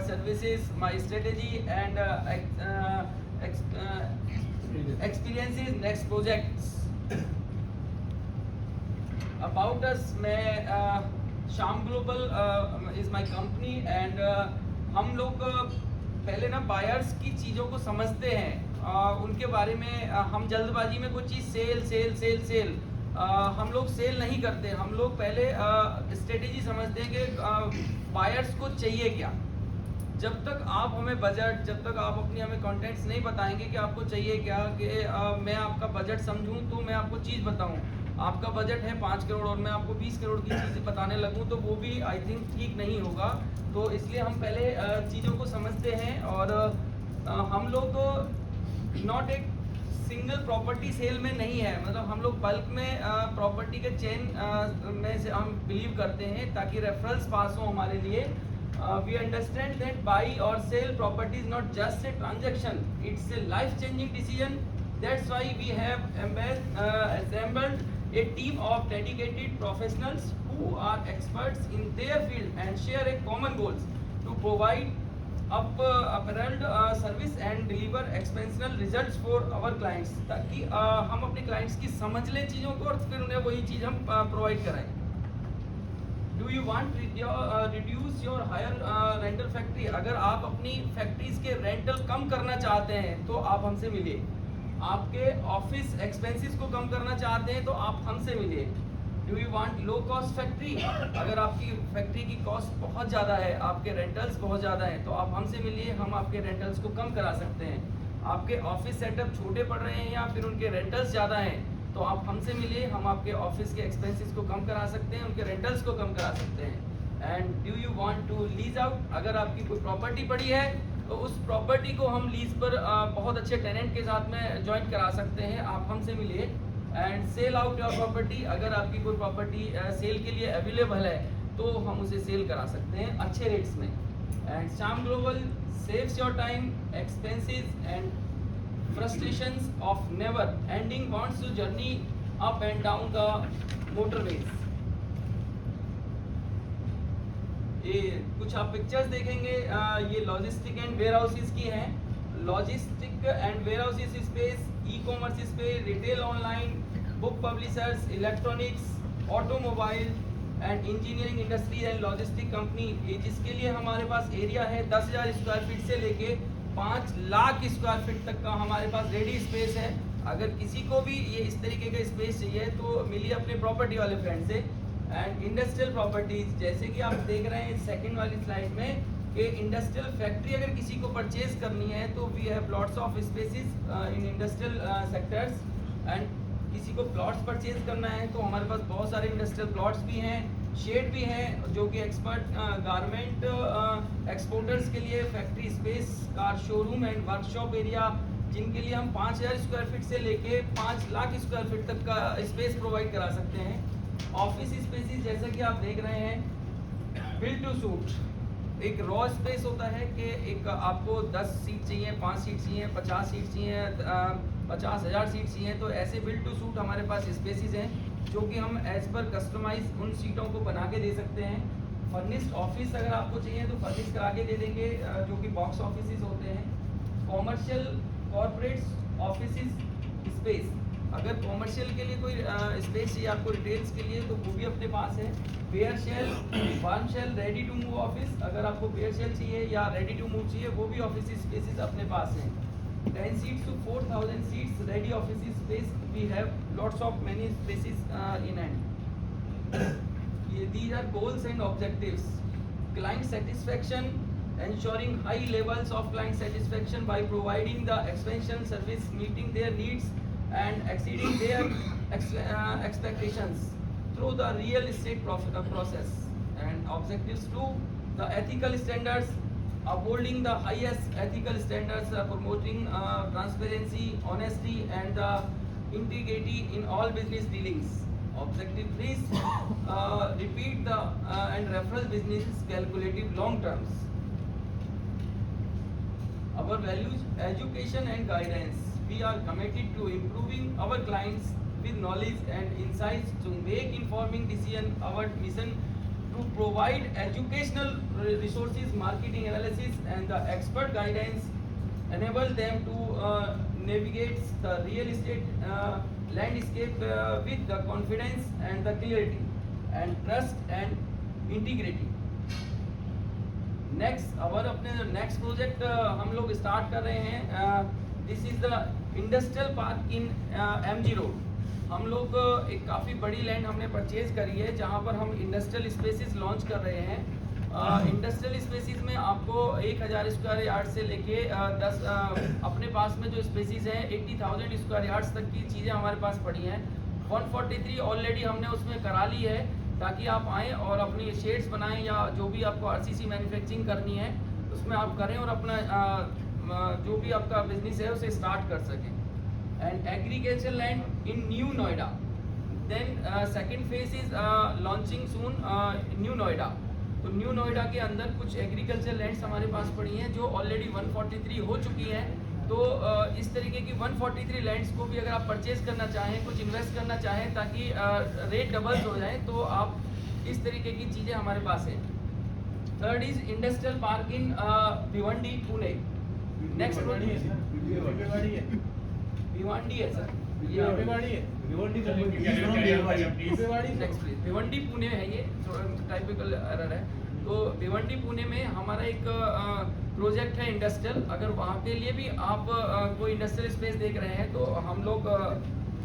services, my strategy and experiences, next projects. About us, मैं शाम global is my company and हम लोग पहले ना बायर्स की चीज़ों को समझते हैं, उनके बारे में हम जल्दबाजी में कोई चीज़ सेल हम लोग सेल नहीं करते। हम लोग पहले स्ट्रेटेजी समझते हैं कि बायर्स को चाहिए क्या। जब तक आप हमें बजट, जब तक आप अपनी हमें कंटेंट्स नहीं बताएंगे कि आपको चाहिए क्या, कि मैं आपका बजट समझूं तो मैं आपको चीज़ बताऊं। आपका बजट है 5 करोड़ और मैं आपको 20 करोड़ की चीज़ बताने लगूं तो वो भी आई थिंक ठीक नहीं होगा। तो इसलिए हम पहले चीज़ों को समझते हैं और हम लोग नॉट एक सिंगल प्रॉपर्टी सेल में नहीं है, मतलब हम लोग बल्क में प्रॉपर्टी के चेन में से हम बिलीव करते हैं ताकि रेफरल्स पास हो हमारे लिए। We understand that buy or sell property is not just a transaction, it's a life-changing decision. That's why we have assembled a team of dedicated professionals who are experts in their field and share a common goals to provide apparent service and deliver exceptional results for our clients, ताकि हम अपने clients की समझ लें चीज़ों को और फिर उन्हें वही चीज़ हम provide कराएं। Do you want reduce your higher rental factory? अगर आप अपनी फैक्ट्रीज के रेंटल कम करना चाहते हैं तो आप हमसे मिलिए। आपके ऑफिस एक्सपेंसेस को कम करना चाहते हैं तो आप हमसे मिलिए। Do you want low cost factory? अगर आपकी फैक्ट्री की कॉस्ट बहुत ज़्यादा है, आपके रेंटल्स बहुत ज़्यादा हैं, तो आप हमसे मिलिए, हम आपके रेंटल्स को कम करा सकते हैं। आपके ऑफिस सेटअप छोटे पड़ रहे हैं या फिर उनके रेंटल्स ज़्यादा हैं तो आप हमसे मिलिए, हम आपके ऑफिस के एक्सपेंसेस को कम करा सकते हैं, उनके रेंटल्स को कम करा सकते हैं। And do you want to lease out? अगर आपकी कोई प्रॉपर्टी पड़ी है तो उस प्रॉपर्टी को हम लीज पर बहुत अच्छे टेनेंट के साथ में ज्वाइन करा सकते हैं, आप हमसे मिलिए। And sell out your property, अगर आपकी कोई प्रॉपर्टी सेल के लिए अवेलेबल है तो हम उसे सेल करा सकते हैं अच्छे रेट्स में। And Shyam global saves your time, expenses and frustrations of never ending wants to journey up and down the motorways। ये कुछ आप पिक्चर्स देखेंगे, ये लॉजिस्टिक एंड वेयर हाउसेस की हैं। Logistic and warehouses space, e commerce space, retail online, book publishers, electronics, automobile and engineering industry and logistic company, ये जिसके लिए हमारे पास एरिया है 10,000 स्क्वायर फीट से लेके 5 लाख स्क्वायर फीट तक का हमारे पास रेडी स्पेस है। अगर किसी को भी ये इस तरीके का स्पेस चाहिए तो मिलिए अपने प्रॉपर्टी वाले फ्रेंड से। एंड इंडस्ट्रियल प्रॉपर्टीज, जैसे कि आप देख रहे हैं सेकंड वाली स्लाइड में कि इंडस्ट्रियल फैक्ट्री अगर किसी को परचेज करनी है तो we have lots of spaces in industrial sectors. And किसी को प्लॉट्स परचेज करना है तो हमारे पास बहुत सारे इंडस्ट्रियल प्लॉट्स भी हैं, शेड भी हैं, जो कि एक्सपर्ट गारमेंट एक्सपोर्टर्स के लिए factory space, car showroom and workshop area, जिनके लिए हम 5,000 स्क्वायर फीट से लेके 5 लाख स्क्वायर फीट तक का स्पेस प्रोवाइड करा सकते हैं। ऑफिस स्पेसिस, जैसा कि आप देख रहे हैं, बिल्ड टू सूट, एक रॉ स्पेस होता है कि एक आपको 10 सीट चाहिए, 5 सीट चाहिए, 50 सीट चाहिए, 50,000 सीट चाहिए, तो ऐसे बिल्ड टू सूट हमारे पास स्पेसिस हैं जो कि हम एज पर कस्टमाइज उन सीटों को बना के दे सकते हैं। फर्निश्ड ऑफिस अगर आपको चाहिए तो फर्निश करा के दे देंगे, जो कि बॉक्स ऑफिस होते हैं। कॉमर्शियल कॉर्पोरेट्स ऑफिस स्पेस, अगर कॉमर्शियल के लिए कोई स्पेस चाहिए आपको रिटेल्स के लिए तो वो भी अपने पास है। Bare shell, warm shell, ready to move office, अगर आपको पेयर शेल चाहिए या रेडी टू मूव चाहिए वो भी ऑफिस स्पेसिस अपने पास हैं। 10 seats to 4,000 seats ready office space, we have lots of many spaces in hand। These are goals and objectives: client satisfaction, ensuring high levels of client satisfaction by providing the expansion service, meeting their needs and exceeding their expectations through the real estate process। And objectives 2, the ethical standards, upholding the highest ethical standards, promoting transparency, honesty and integrity in all business dealings। Objective 3, repeat the and referral business calculative long terms। Our values, education and guidance, we are committed to improving our clients with knowledge and insights to make informing decision। Our mission to provide educational resources, marketing analysis, and the expert guidance enable them to navigate the real estate landscape with the confidence and the clarity and trust and integrity. Next अपने next project हम लोग start कर रहे हैं. This is the industrial park in MG road. हम लोग एक काफ़ी बड़ी लैंड हमने परचेज करी है जहां पर हम इंडस्ट्रियल स्पेसिस लॉन्च कर रहे हैं. इंडस्ट्रियल स्पेसिस में आपको 1000 स्क्वायर यार्ड से लेके 10 अपने पास में जो स्पेसिस हैं 80,000 स्क्वायर यार्ड्स तक की चीज़ें हमारे पास पड़ी हैं. 143 ऑलरेडी हमने उसमें करा ली है ताकि आप आएँ और अपनी शेड्स बनाएं या जो भी आपको RCC मैन्युफैक्चरिंग करनी है उसमें आप करें और अपना जो भी आपका बिजनेस है उसे स्टार्ट कर सकें. And agriculture land in new Noida. Then second phase is launching soon new Noida. तो न्यू नोएडा के अंदर कुछ एग्रीकल्चर लैंड्स हमारे पास पड़ी हैं जो ऑलरेडी 143 हो चुकी हैं. तो इस तरीके की 143 लैंड्स को भी अगर आप परचेज करना चाहें, कुछ इन्वेस्ट करना चाहें ताकि रेट डबल हो जाए, तो आप इस तरीके की चीज़ें हमारे पास हैं. Third is industrial park in Bhiwandi Pune. Next Bhiwandi है सर, नेक्स्ट भिवंडी पुणे है. ये थोड़ा टाइपिकल एरर है. तो भिवंडी पुणे में हमारा एक प्रोजेक्ट है इंडस्ट्रियल. अगर वहाँ के लिए भी आप कोई इंडस्ट्रियल स्पेस देख रहे हैं तो हम लोग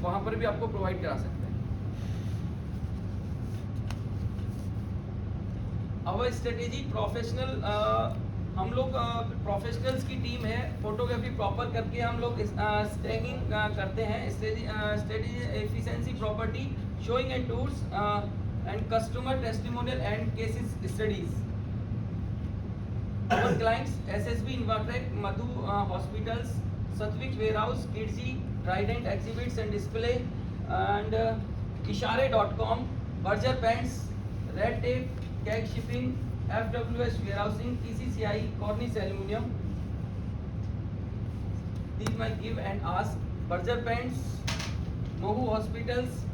वहाँ पर भी आपको प्रोवाइड करा सकते हैं. अवर स्ट्रेटेजी प्रोफेशनल. हम लोग प्रोफेशनल्स की टीम है. फोटोग्राफी प्रॉपर करके हम लोग स्टैगिंग करते हैं. Strategy efficiency property showing and tours and customer testimonial and cases studies. Our clients SSB Invatech, Madhu Hospitals, Satvik Warehouse, Kidzi, Trident Exhibits and Display, and Ishare.com, Berger Pants, Red Tape, Keg Shipping, FWS Warehousing, TCCI, Cornish Aluminium. These might give and ask. Berger Pants, Mohu Hospitals,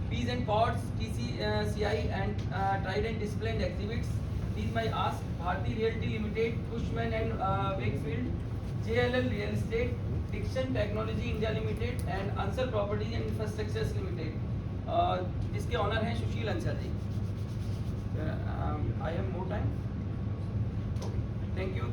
Peas and Pots, TCCI and Trident Display and Exhibits. These may ask. Bharti Realty Limited, Cushman and Wakefield, JLL Real Estate, Dixon Technology India Limited and Ansar Properties and Infrastructures Limited. जिसके honour हैं सुशील अंसल जी. I have more time. Okay. Thank you.